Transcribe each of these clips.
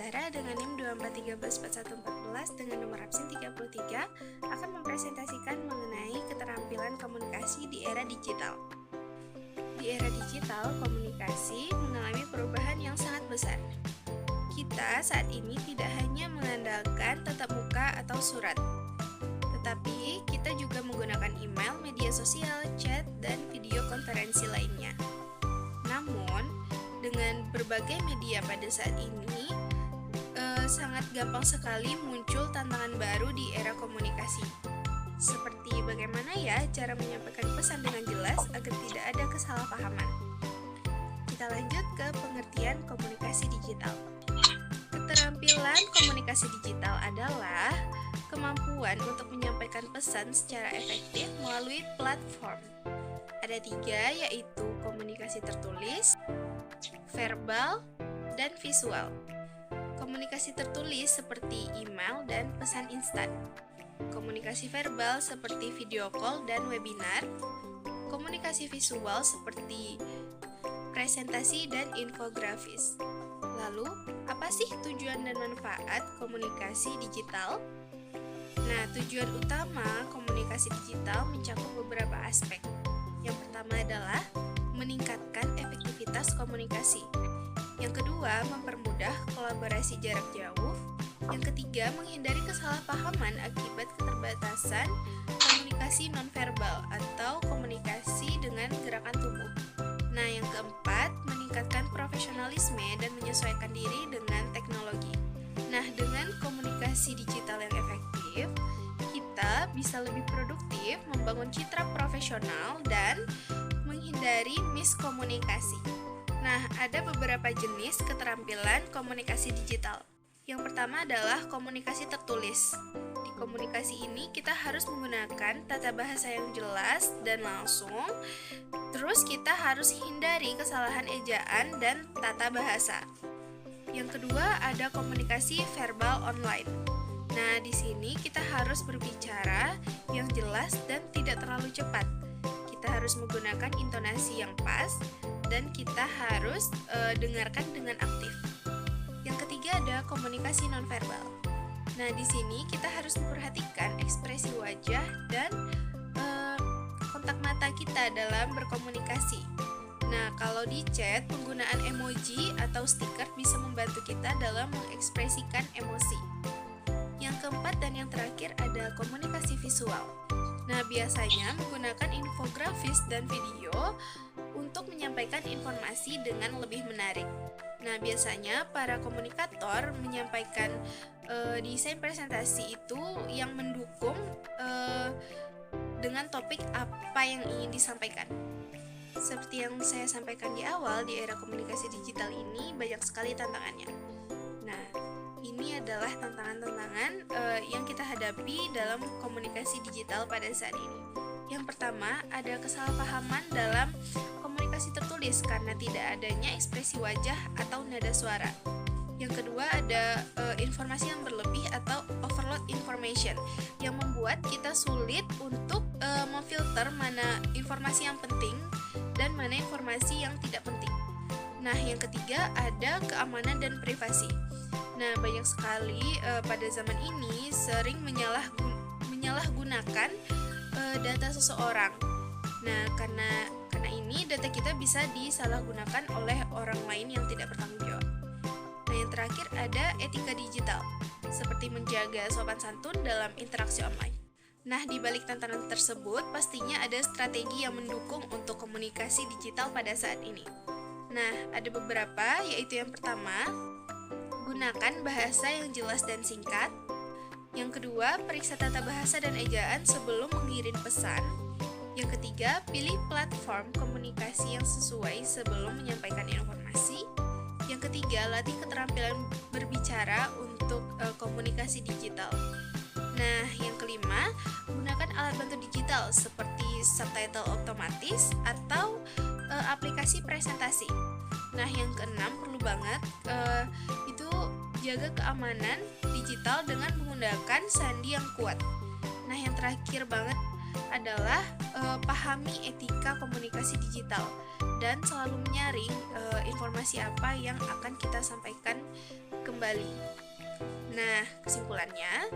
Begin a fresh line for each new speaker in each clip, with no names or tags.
Sarah dengan NIM 2431414 dengan nomor absen 33 akan mempresentasikan mengenai keterampilan komunikasi di era digital. Di era digital, komunikasi mengalami perubahan yang sangat besar. Kita saat ini tidak hanya mengandalkan tatap muka atau surat, tetapi kita juga menggunakan email, media sosial, chat, dan video konferensi lainnya. Namun, dengan berbagai media pada saat ini, sangat gampang sekali muncul tantangan baru di era komunikasi. Seperti bagaimana ya cara menyampaikan pesan dengan jelas agar tidak ada kesalahpahaman. Kita lanjut ke pengertian komunikasi digital. Keterampilan komunikasi digital adalah kemampuan untuk menyampaikan pesan secara efektif melalui platform. Ada 3, yaitu komunikasi tertulis, verbal, dan visual. Komunikasi tertulis seperti email dan pesan instan. Komunikasi verbal seperti video call dan webinar. Komunikasi visual seperti presentasi dan infografis. Lalu, apa sih tujuan dan manfaat komunikasi digital? Nah, tujuan utama komunikasi digital mencakup beberapa aspek. Yang pertama adalah meningkatkan efektivitas komunikasi. Yang kedua, mempermudah kolaborasi jarak jauh. Yang ketiga, menghindari kesalahpahaman akibat keterbatasan komunikasi nonverbal atau komunikasi dengan gerakan tubuh. Nah, yang keempat, meningkatkan profesionalisme dan menyesuaikan diri dengan teknologi. Nah, dengan komunikasi digital yang efektif, kita bisa lebih produktif, membangun citra profesional, dan menghindari miskomunikasi. Nah, ada beberapa jenis keterampilan komunikasi digital. Yang pertama adalah komunikasi tertulis. Di komunikasi ini kita harus menggunakan tata bahasa yang jelas dan langsung. Terus kita harus hindari kesalahan ejaan dan tata bahasa. Yang kedua ada komunikasi verbal online. Nah, di sini kita harus berbicara yang jelas dan tidak terlalu cepat. Kita harus menggunakan intonasi yang pas dan kita harus dengarkan dengan aktif. Yang ketiga ada komunikasi nonverbal. Nah, di sini kita harus memperhatikan ekspresi wajah dan kontak mata kita dalam berkomunikasi. Nah, kalau di chat, penggunaan emoji atau stiker bisa membantu kita dalam mengekspresikan emosi. Yang keempat dan yang terakhir ada komunikasi visual. Nah, biasanya menggunakan infografis dan video untuk menyampaikan informasi dengan lebih menarik. Nah, biasanya para komunikator menyampaikan desain presentasi itu yang mendukung dengan topik apa yang ingin disampaikan. Seperti yang saya sampaikan di awal, di era komunikasi digital ini banyak sekali tantangannya. Nah, ini adalah tantangan-tantangan yang kita hadapi dalam komunikasi digital pada saat ini. Yang pertama, ada kesalahpahaman dalam komunikasi tertulis karena tidak adanya ekspresi wajah atau nada suara. Yang kedua, ada informasi yang berlebih atau overload information yang membuat kita sulit untuk memfilter mana informasi yang penting dan mana informasi yang tidak penting. Nah, yang ketiga ada keamanan dan privasi. Nah, banyak sekali pada zaman ini sering menyalahgunakan data seseorang. Nah, karena ini data kita bisa disalahgunakan oleh orang lain yang tidak bertanggung jawab. Nah, yang terakhir ada etika digital, seperti menjaga sopan santun dalam interaksi online. Nah, di balik tantangan tersebut, pastinya ada strategi yang mendukung untuk komunikasi digital pada saat ini. Nah, ada beberapa, yaitu yang pertama, gunakan bahasa yang jelas dan singkat. Yang kedua, periksa tata bahasa dan ejaan sebelum mengirim pesan. Yang ketiga, pilih platform komunikasi yang sesuai sebelum menyampaikan informasi. Yang ketiga, latih keterampilan berbicara untuk komunikasi digital. Nah, yang kelima, gunakan alat bantu digital seperti subtitle otomatis atau aplikasi presentasi. Nah, yang keenam perlu banget itu jaga keamanan digital dengan menggunakan sandi yang kuat. Nah, yang terakhir banget adalah pahami etika komunikasi digital dan selalu menyaring informasi apa yang akan kita sampaikan kembali. Nah, kesimpulannya,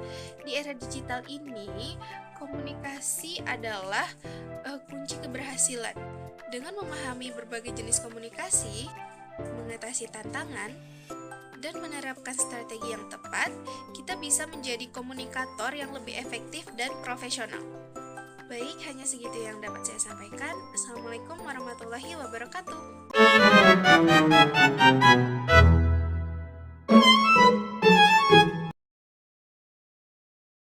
di era digital ini, komunikasi adalah kunci keberhasilan. Dengan memahami berbagai jenis komunikasi, mengatasi tantangan, dan menerapkan strategi yang tepat, kita bisa menjadi komunikator yang lebih efektif dan profesional. Baik, hanya segitu yang dapat saya sampaikan. Assalamualaikum warahmatullahi wabarakatuh.